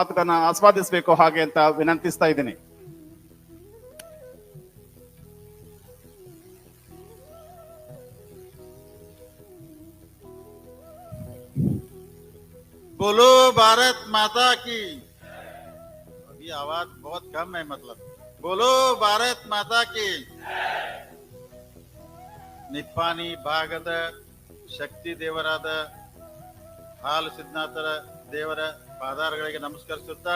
ಮಾತುಗಳನ್ನ ಆಸ್ವಾದಿಸಬೇಕು ಹಾಗೆ ಅಂತ ವಿನಂತಿಸ್ತಾ ಇದ್ದೀನಿ. बोलो भारत माता की। अभी आवाज बहुत कम है, मतलब बोलो भारत माता की। ನಿಪ್ಪಾಣಿ ಭಾಗದ ಶಕ್ತಿ ದೇವರಾದ ಹಾಲು ಸಿದ್ಧನಾಥರ ದೇವರ ಪಾದಾರಗಳಿಗೆ ನಮಸ್ಕರಿಸುತ್ತಾ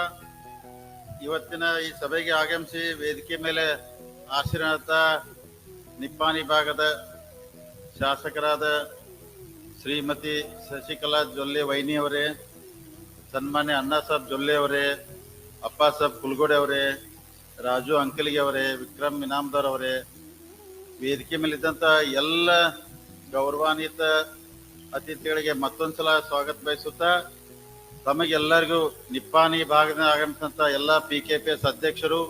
ಇವತ್ತಿನ ಈ ಸಭೆಗೆ ಆಗಮಿಸಿ ವೇದಿಕೆ ಮೇಲೆ ಆಶೀರ್ವಾದ ನಿಪ್ಪಾಣಿ ಭಾಗದ ಶಾಸಕರಾದ ಶ್ರೀಮತಿ ಶಶಿಕಲಾ ಜೊಲ್ಲೆ ವೈನಿ ಅವರೇ, ಸನ್ಮಾನ್ಯ ಅಣ್ಣಾ ಸಾಹೇಬ್ ಜೊಲ್ಲೆ ಅವರೇ, ಅಪ್ಪ ಸಾಹೇಬ್ ಕುಲಗೋಡೆ ಅವರೇ, ರಾಜು ಅಂಕಲಿಗೆ ಅವರೇ, ವಿಕ್ರಮ್ ಇನಾಮದಾರ್ ಅವರೇ, ವೇದಿಕೆ ಮೇಲಿದ್ದಂತ ಎಲ್ಲ ಗೌರವಾನ್ವಿತ ಅತಿಥಿಗಳಿಗೆ ಮತ್ತೊಂದ್ಸಲ ಸ್ವಾಗತ ಬಯಸುತ್ತಾ ತಮಗೆಲ್ಲರಿಗೂ ನಿಪ್ಪಾಣಿ ಭಾಗದ ಆಗಮಿಸಿದಂತ ಎಲ್ಲ PKPS ಅಧ್ಯಕ್ಷರು,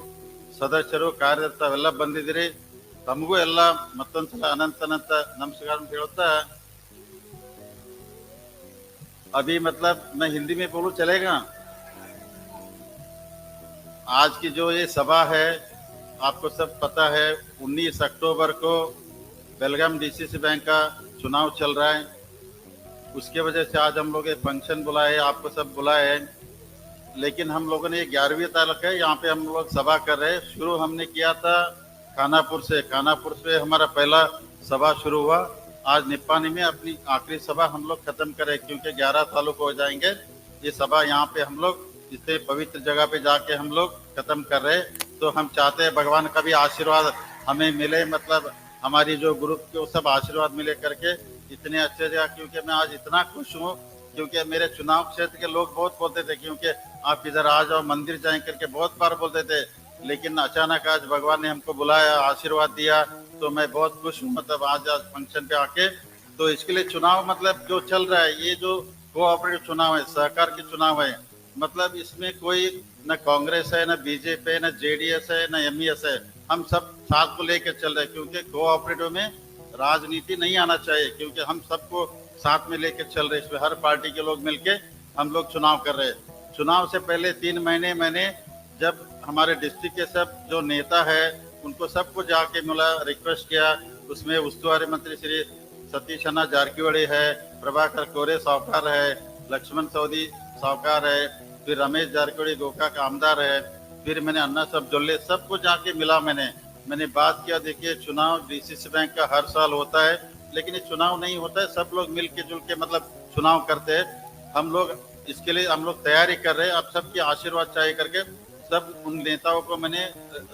ಸದಸ್ಯರು, ಕಾರ್ಯದರ್ಶಿ ತಾವೆಲ್ಲ ಬಂದಿದ್ದೀರಿ. ತಮಗೂ ಎಲ್ಲ ಮತ್ತೊಂದ್ಸಲ ಅನಂತ ನಮಸ್ಕಾರ ಅಂತ ಹೇಳುತ್ತಾ अभी मतलब मैं हिंदी में बोलूं चलेगा? आज की जो ये सभा है आपको सब पता है 19 अक्टूबर को बेलगाम DCC बैंक का चुनाव चल रहा है। उसके वजह से आज हम लोग ये फंक्शन बुलाए, आपको सब बुलाए, लेकिन हम लोगों ने 11वीं तारीख है यहाँ पे हम लोग सभा कर रहे हैं। शुरू हमने किया था खानापुर से हमारा पहला सभा शुरू हुआ। आज निप्पानी में अपनी आखिरी सभा हम लोग खत्म करें क्योंकि 11 तालुक हो जाएंगे। ये सभा यहाँ पे हम लोग इतने पवित्र जगह पे जाके हम लोग खत्म कर रहे हैं। तो हम चाहते हैं भगवान का भी आशीर्वाद हमें मिले, मतलब हमारी जो ग्रुप के वो सब आशीर्वाद मिले करके इतने अच्छे जगह। क्योंकि मैं आज इतना खुश हूँ क्योंकि मेरे चुनाव क्षेत्र के लोग बहुत बोलते थे क्योंकि आप इधर आ जाओ मंदिर जाए करके बहुत बार बोलते थे, लेकिन अचानक आज भगवान ने हमको बुलाया, आशीर्वाद दिया, तो मैं बहुत खुश हूँ। मतलब आज फंक्शन पे आके तो इसके लिए चुनाव मतलब जो चल रहा है ये जो कोऑपरेटिव चुनाव है, सहकार के चुनाव है, मतलब इसमें कोई न कांग्रेस है, न बीजेपी है, न JDS है, न MES है। हम सब साथ को लेकर चल रहे हैं क्योंकि कोऑपरेटिव में राजनीति नहीं आना चाहिए क्योंकि हम सबको साथ में लेकर चल रहे हैं। इसमें हर पार्टी के लोग मिलके हम लोग चुनाव कर रहे हैं। चुनाव से पहले 3 महीने मैंने जब हमारे डिस्ट्रिक्ट के सब जो नेता है उनको सबको जाके मिला, रिक्वेस्ट किया। उसमें उस्तुवारी मंत्री श्री सतीश अन्ना जारकीहोड़ी है, प्रभाकर कोरे साहूकार है, लक्ष्मण सऊदी साहूकार है, फिर रमेश जारकीहोड़ी गोका का आमदार है, फिर मैंने अन्ना साहब जोल्ले सबको जाके मिला। मैंने बात किया, देखिए चुनाव DCC बैंक का हर साल होता है लेकिन ये चुनाव नहीं होता है, सब लोग मिल के जुल के मतलब चुनाव करते हैं। हम लोग इसके लिए हम लोग तैयारी कर रहे हैं। आप सबकी आशीर्वाद चाहिए करके सब उन नेताओं को मैंने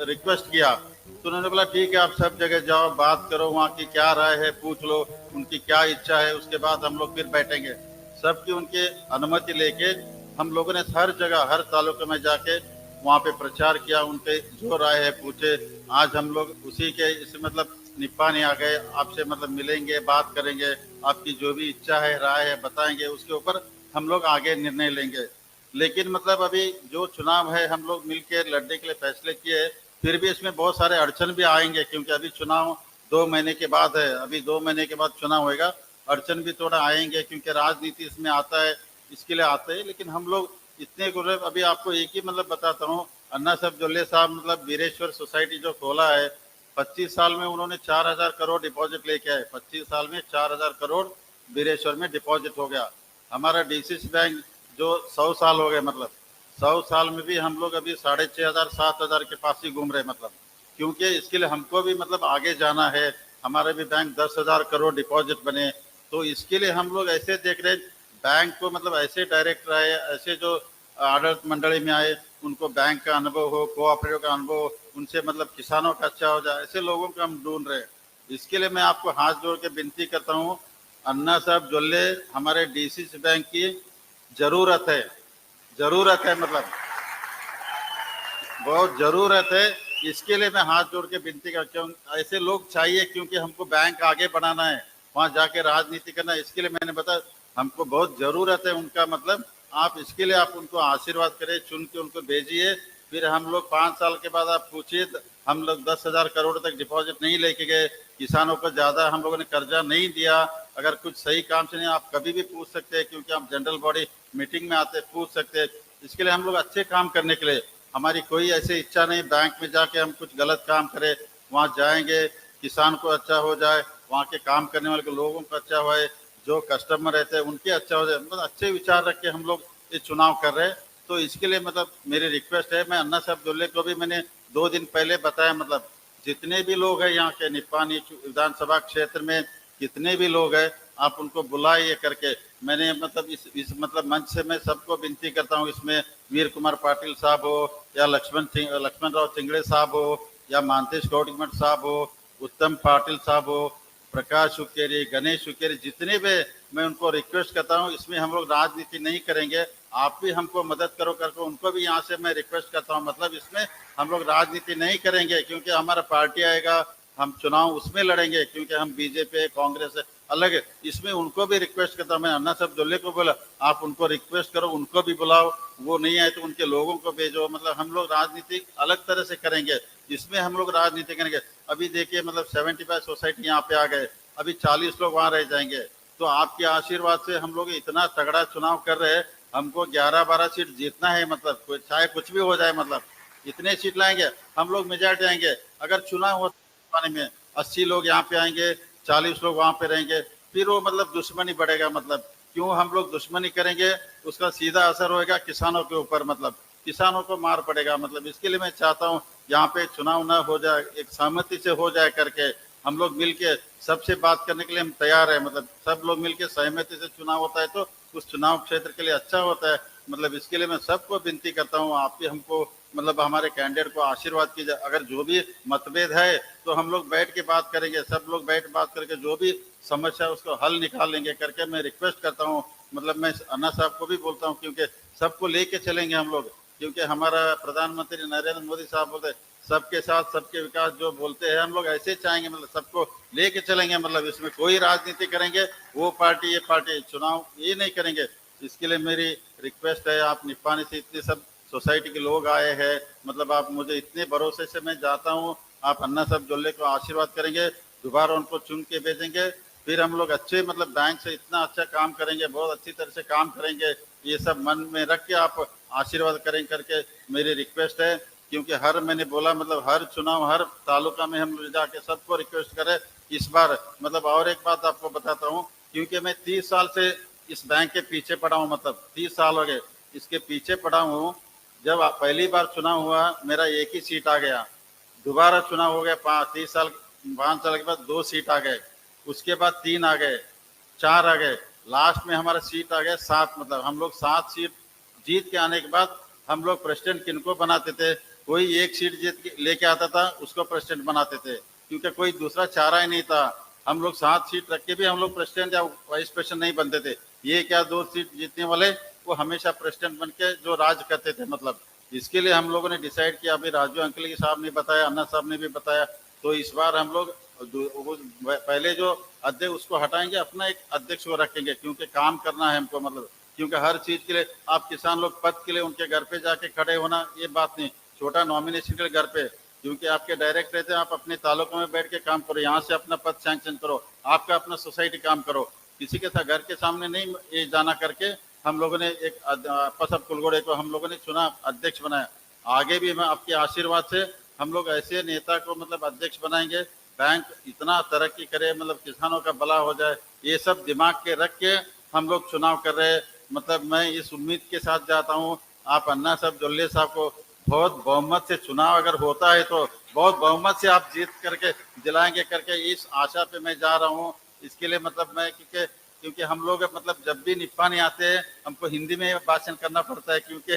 रिक्वेस्ट किया तो उन्होंने बोला ठीक है आप सब जगह जाओ, बात करो, वहाँ की क्या राय है पूछ लो, उनकी क्या इच्छा है, उसके बाद हम लोग फिर बैठेंगे। सबकी उनके अनुमति लेके हम लोगों ने हर जगह हर तालुके में जाके वहाँ पे प्रचार किया, उनके जो राय है पूछे। आज हम लोग उसी के इस मतलब निप्पानी आ गए, आपसे मतलब मिलेंगे, बात करेंगे, आपकी जो भी इच्छा है राय है बताएंगे, उसके ऊपर हम लोग आगे निर्णय लेंगे। लेकिन मतलब अभी जो चुनाव है हम लोग मिलकर लड़ने के लिए फैसले किए, फिर भी इसमें बहुत सारे अड़चन भी आएंगे क्योंकि अभी चुनाव 2 महीने के बाद है, अभी 2 महीने के बाद चुनाव होएगा, अड़चन भी थोड़ा आएंगे क्योंकि राजनीति इसमें आता है, इसके लिए आते हैं। लेकिन हम लोग इतने गुरु, अभी आपको एक ही मतलब बताता हूँ, अन्ना साहब जोल्ले साहब मतलब वीरेश्वर सोसाइटी जो खोला है 25 साल में उन्होंने 4000 करोड़ डिपॉजिट लेके आए। 25 साल में 4000 करोड़ वीरेश्वर में डिपॉजिट हो गया। हमारा DCC बैंक जो 100 साल हो गए, मतलब 100 साल में भी हम लोग अभी 6500 7000 के पास ही घूम रहे, मतलब क्योंकि इसके लिए हमको भी मतलब आगे जाना है। हमारे भी बैंक 10,000 करोड़ डिपॉजिट बने, तो इसके लिए हम लोग ऐसे देख रहे बैंक को मतलब ऐसे डायरेक्टर आए, ऐसे जो आडಳಿತ मंडली में आए उनको बैंक का अनुभव हो, कोऑपरेटिव का अनुभव, उनसे मतलब किसानों का अच्छा हो जाए, ऐसे लोगों को हम ढूंढ रहे हैं। इसके लिए मैं आपको हाथ जोड़ के विनती करता हूँ, अन्ना साहब जोल्ले हमारे DCC बैंक की जरूरत है, मतलब बहुत जरूरत है। इसके लिए मैं हाथ जोड़ के विनती करता हूँ, ऐसे लोग चाहिए क्योंकि हमको बैंक आगे बढ़ाना है, वहाँ जाके राजनीति करना है। इसके लिए मैंने बताया हमको बहुत जरूरत है उनका, मतलब आप इसके लिए आप उनको आशीर्वाद करें, चुन के उनको भेजिए। फिर हम लोग 5 साल के बाद आप पूछिए, हम लोग 10,000 करोड़ तक डिपॉजिट नहीं लेके गए, किसानों को ज्यादा हम लोगों ने कर्जा नहीं दिया। अगर कुछ सही काम से नहीं, आप कभी भी पूछ सकते हैं क्योंकि आप जनरल बॉडी मीटिंग में आते पूछ सकते हैं। इसके लिए हम लोग अच्छे काम करने के लिए, हमारी कोई ऐसी इच्छा नहीं बैंक में जाके हम कुछ गलत काम करें। वहाँ जाएंगे, किसान को अच्छा हो जाए, वहाँ के काम करने वाले लोगों को अच्छा होए, जो कस्टमर रहते हैं उनके अच्छा हो जाए, मतलब अच्छे विचार रख के हम लोग ये चुनाव कर रहे हैं। तो इसके लिए मतलब मेरी रिक्वेस्ट है, मैं अन्ना साहब दुल्ले को भी मैंने 2 दिन पहले बताया, मतलब जितने भी लोग हैं यहाँ के निपानी विधानसभा क्षेत्र में जितने भी लोग हैं, आप उनको बुलाइए करके मैंने मतलब इस मतलब मंच से मैं सबको विनती करता हूँ। इसमें वीर कुमार पाटिल साहब हो या लक्ष्मण राव चिंगड़े साहब हो या मानतेश गौड़मठ साहब हो, उत्तम पाटिल साहब हो, प्रकाश सुकेरी, गणेश सुकेरी, जितने भी मैं उनको रिक्वेस्ट करता हूँ, इसमें हम लोग राजनीति नहीं करेंगे, आप भी हमको मदद करो करके उनको भी यहाँ से मैं रिक्वेस्ट करता हूँ। मतलब इसमें हम लोग राजनीति नहीं करेंगे, क्योंकि हमारा पार्टी आएगा, हम चुनाव उसमें लड़ेंगे, क्योंकि हम बीजेपी कांग्रेस अलग है। इसमें उनको भी रिक्वेस्ट करता हूँ, मैं अन्ना साहब दुल्ले को बोला आप उनको रिक्वेस्ट करो, उनको भी बुलाओ, वो नहीं आए तो उनके लोगों को भेजो। मतलब हम लोग राजनीति अलग तरह से करेंगे, इसमें हम लोग राजनीति करेंगे। अभी देखिए मतलब 75 सोसाइटी यहाँ पे आ गए, अभी 40 लोग वहां रह जाएंगे। तो आपके आशीर्वाद से हम लोग इतना तगड़ा चुनाव कर रहे हैं, हमको 11-12 सीट जीतना है, मतलब चाहे कुछ भी हो जाए, मतलब इतने सीट लाएंगे हम लोग, मेजॉरिटी आएंगे। अगर चुनाव हो में 80 लोग यहाँ पे आएंगे, 40 लोग वहां पे रहेंगे, फिर वो मतलब दुश्मनी बढ़ेगा। मतलब क्यों हम लोग दुश्मनी करेंगे, उसका सीधा असर होगा किसानों के ऊपर, मतलब किसानों को मार पड़ेगा। मतलब इसके लिए मैं चाहता हूँ यहाँ पे चुनाव ना हो जाए, एक सहमति से हो जाए करके हम लोग मिलके सबसे बात करने के लिए हम तैयार है। मतलब सब लोग मिलके सहमति से चुनाव होता है तो उस चुनाव क्षेत्र के लिए अच्छा होता है। मतलब इसके लिए मैं सबको विनती करता हूँ, आप भी हमको मतलब हमारे कैंडिडेट को आशीर्वाद कीजिए। अगर जो भी मतभेद है तो हम लोग बैठ के बात करेंगे, सब लोग बैठ बात करके जो भी समस्या है उसको हल निकाल लेंगे करके मैं रिक्वेस्ट करता हूँ। मतलब मैं अन्ना साहब को भी बोलता हूँ, क्योंकि सबको लेके चलेंगे हम लोग, क्योंकि हमारा प्रधानमंत्री नरेंद्र मोदी साहब बोलते सबके साथ सबके विकास, जो बोलते हैं हम लोग ऐसे चाहेंगे, मतलब सबको लेके चलेंगे। मतलब इसमें कोई राजनीति करेंगे, वो पार्टी ये पार्टी, चुनाव ये नहीं करेंगे। इसके लिए मेरी रिक्वेस्ट है, आप निपानी से इतने सब सोसाइटी के लोग आए हैं, मतलब आप मुझे इतने भरोसे से मैं जाता हूँ, आप अन्ना साहब जोल्ले को आशीर्वाद करेंगे, दोबारा उनको चुन के भेजेंगे, फिर हम लोग अच्छे मतलब बैंक से इतना अच्छा काम करेंगे, बहुत अच्छी तरह से काम करेंगे। ये सब मन में रख के आप आशीर्वाद करें करके मेरी रिक्वेस्ट है। क्योंकि हर मैंने बोला मतलब हर चुनाव हर तालुका में हम लोग जाके सबको रिक्वेस्ट करें इस बार। मतलब और एक बात आपको बताता हूँ, क्योंकि मैं 30 साल से इस बैंक के पीछे पड़ा हूँ, मतलब 30 साल हो गए इसके पीछे पड़ा हूँ। जब पहली बार चुनाव हुआ मेरा एक ही सीट आ गया, दोबारा चुनाव हो गया 30 साल 5 साल के बाद 2 सीट आ गए, उसके बाद 3 आ गए, 4 आ गए, लास्ट में हमारा सीट आ गया 7। मतलब हम लोग 7 सीट जीत के आने के बाद हम लोग प्रेसिडेंट किनको बनाते थे, कोई एक सीट जीत के लेके आता था उसको प्रेसिडेंट बनाते थे, क्योंकि कोई दूसरा चारा ही नहीं था। हम लोग 7 सीट रख के भी हम लोग प्रेसिडेंट या वाइस प्रेसिडेंट नहीं बनते थे। ये क्या 2 सीट जीतने वाले वो हमेशा प्रेसिडेंट बन के जो राज करते थे। मतलब इसके लिए हम लोगों ने डिसाइड किया, अभी राजू अंकल साहब ने बताया, अन्ना साहब ने भी बताया, तो इस बार हम लोग पहले जो अध्यक्ष उसको हटाएंगे, अपना एक अध्यक्ष को रखेंगे, क्योंकि काम करना है हमको। मतलब क्योंकि हर चीज के लिए आप किसान लोग पद के लिए उनके घर पे जाके खड़े होना ये बात नहीं, छोटा नॉमिनेशन के लिए घर पे, क्योंकि आपके डायरेक्ट रहते हैं, आप अपने तालुका में बैठ के काम करो, यहाँ से अपना पद सैंक्शन करो, आपका अपना सोसाइटी काम करो, किसी के साथ घर के सामने नहीं ये जाना करके हम लोगों ने एक पसब कुलगोड़े को हम लोगों ने चुना, अध्यक्ष बनाया। आगे भी मैं आपके आशीर्वाद से हम लोग ऐसे नेता को मतलब अध्यक्ष बनाएंगे, बैंक इतना तरक्की करे, मतलब किसानों का भला हो जाए, ये सब दिमाग के रख के हम लोग चुनाव कर रहे हैं। मतलब मैं इस उम्मीद के साथ जाता हूँ, आप अन्ना साहब जोल्ले साहब को बहुत बहुमत से चुनाव अगर होता है तो बहुत बहुमत से आप जीत करके दिलाएंगे करके इस आशा पे मैं जा रहा हूँ। इसके लिए मतलब मैं क्योंकि हम लोग मतलब जब भी निपानी आते हैं हमको हिंदी में भाषण करना पड़ता है, क्योंकि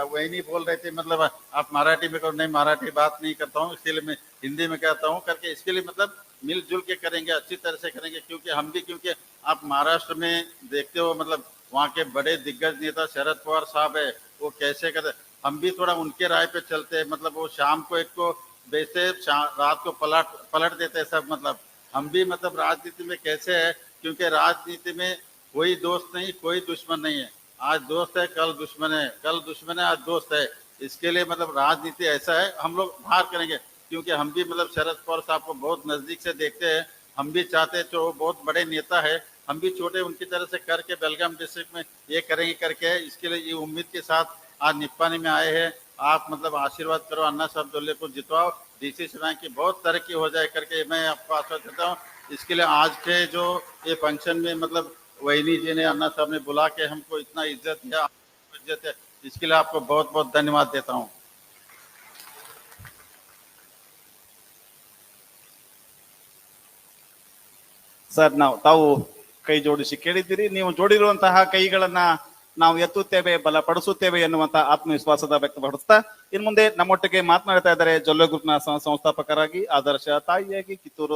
वही नहीं बोल रहे थे, मतलब आप मराठी में करो, नहीं मराठी बात नहीं करता हूँ, इसके लिए मैं हिंदी में कहता हूँ करके। इसके लिए मतलब मिलजुल के करेंगे, अच्छी तरह से करेंगे, क्योंकि हम भी क्योंकि आप महाराष्ट्र में देखते हो मतलब वहाँ के बड़े दिग्गज नेता शरद पवार साहब है, वो कैसे करते, हम भी थोड़ा उनके राय पे चलते हैं। मतलब वो शाम को एक को बेचते, रात को पलट देते हैं सब। मतलब हम भी मतलब राजनीति में कैसे है, क्योंकि राजनीति में कोई दोस्त नहीं कोई दुश्मन नहीं है, आज दोस्त है कल दुश्मन है, कल दुश्मन है आज दोस्त है। इसके लिए मतलब राजनीति ऐसा है, हम लोग बाहर करेंगे, क्योंकि हम भी मतलब शरद पवार साहब को बहुत नजदीक से देखते हैं, हम भी चाहते हैं, तो बहुत बड़े नेता है, हम भी छोटे उनकी तरह से करके बेलगाम डिस्ट्रिक्ट में ये करेंगे करके। इसके लिए ये उम्मीद के साथ आज निप्पानी में आए हैं। आप मतलब आशीर्वाद करो, अन्ना साहब जोल्ले को जितवाओ, डीसीसी बैंक की बहुत तरक्की हो जाए करके मैं आपको आश्वासन देता हूँ। इसके लिए आज के जो ये फंक्शन में मतलब वहीनी जी ने, अन्ना साहब ने बुला के हमको इतना इज्जत दिया, इज्जत है, इसके लिए आपको बहुत बहुत धन्यवाद देता हूँ। ಸರ್, ತಾವು ಕೈ ಜೋಡಿಸಿ ಕೇಳಿದ್ದೀರಿ. ನೀವು ಜೋಡಿರುವಂತಹ ಕೈಗಳನ್ನ ನಾವು ಎತ್ತುತ್ತೇವೆ, ಬಲಪಡಿಸುತ್ತೇವೆ ಎನ್ನುವಂತಹ ಆತ್ಮವಿಶ್ವಾಸದ ವ್ಯಕ್ತಪಡಿಸ್ತಾ ಇನ್ನು ಮುಂದೆ ನಮ್ಮೊಟ್ಟಿಗೆ ಮಾತನಾಡ್ತಾ ಇದ್ದಾರೆ ಜೊಲ್ಲೆ ಗ್ರೂಪ್ನ ಸಂಸ್ಥಾಪಕರಾಗಿ, ಆದರ್ಶ ತಾಯಿಯಾಗಿ, ಕಿತ್ತೂರು